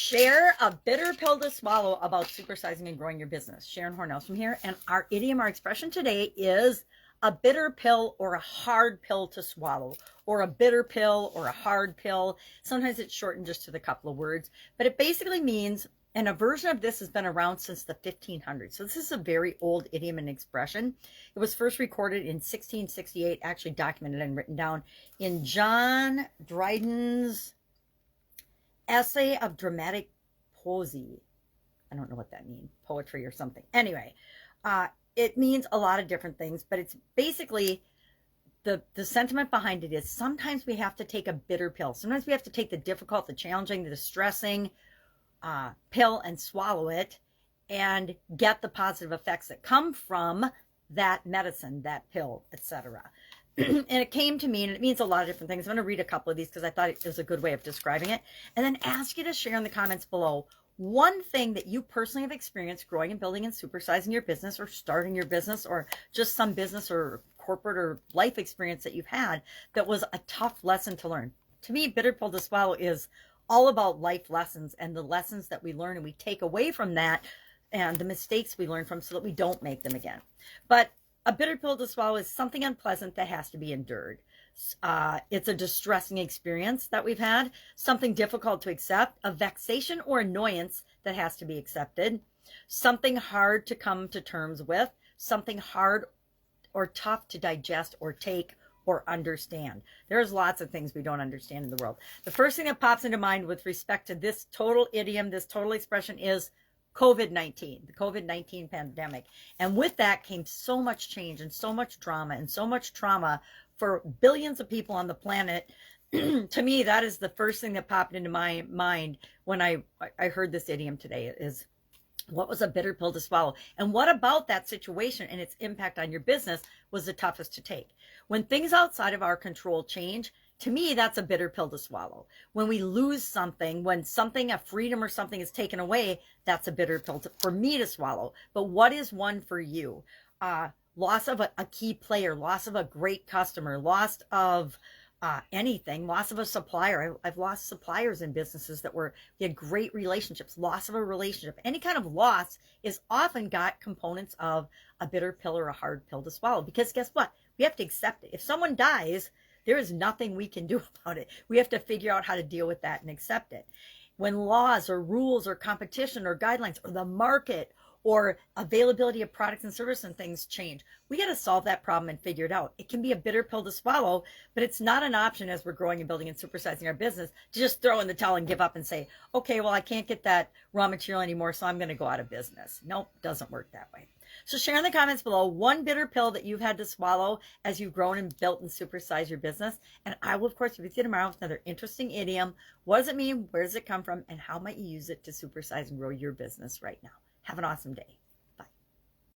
Share a bitter pill to swallow about supersizing and growing your business. Sharon Horne-Ellstrom here, and our idiom, our expression today is a bitter pill or a hard pill to swallow, or a bitter pill or a hard pill. Sometimes it's shortened just to the couple of words, but it basically means, and a version of this has been around since the 1500s. So this is a very old idiom and expression. It was first recorded in 1668, actually documented and written down in John Dryden's Essay of Dramatic Poesy. I don't know what that means, poetry or something. Anyway, it means a lot of different things, but it's basically the sentiment behind it is sometimes we have to take a bitter pill. Sometimes we have to take the difficult, the challenging, the distressing pill and swallow it and get the positive effects that come from that medicine, that pill, etc. And it came to me, and it means a lot of different things. I'm going to read a couple of these because I thought it was a good way of describing it, and then ask you to share in the comments below one thing that you personally have experienced growing and building and supersizing your business, or starting your business, or just some business or corporate or life experience that you've had that was a tough lesson to learn. To me, bitter pill to swallow is all about life lessons and the lessons that we learn and we take away from that and the mistakes we learn from so that we don't make them again. But a bitter pill to swallow is something unpleasant that has to be endured. It's a distressing experience that we've had, something difficult to accept, a vexation or annoyance that has to be accepted, something hard to come to terms with, something hard or tough to digest or take or understand. There's lots of things we don't understand in the world. The first thing that pops into mind with respect to this total idiom, this total expression is COVID-19, the COVID-19 pandemic. And with that came so much change and so much drama and so much trauma for billions of people on the planet. To me, that is the first thing that popped into my mind when I heard this idiom today is, what was a bitter pill to swallow? And what about that situation and its impact on your business was the toughest to take? When things outside of our control change, to me, that's a bitter pill to swallow. When we lose something, when something, a freedom or something is taken away, that's a bitter pill for me to swallow. But what is one for you? Loss of a key player, loss of a great customer, loss of anything, loss of a supplier. I've lost suppliers in businesses that we had great relationships, loss of a relationship. Any kind of loss is often got components of a bitter pill or a hard pill to swallow, because guess what? We have to accept it. If someone dies, there is nothing we can do about it. We have to figure out how to deal with that and accept it. When laws or rules or competition or guidelines or the market or availability of products and services and things change, we got to solve that problem and figure it out. It can be a bitter pill to swallow, but it's not an option as we're growing and building and supersizing our business to just throw in the towel and give up and say, okay, well, I can't get that raw material anymore, so I'm going to go out of business. Nope, doesn't work that way. So share in the comments below one bitter pill that you've had to swallow as you've grown and built and supersized your business. And I will, of course, be with you tomorrow with another interesting idiom. What does it mean? Where does it come from? And how might you use it to supersize and grow your business right now? Have an awesome day.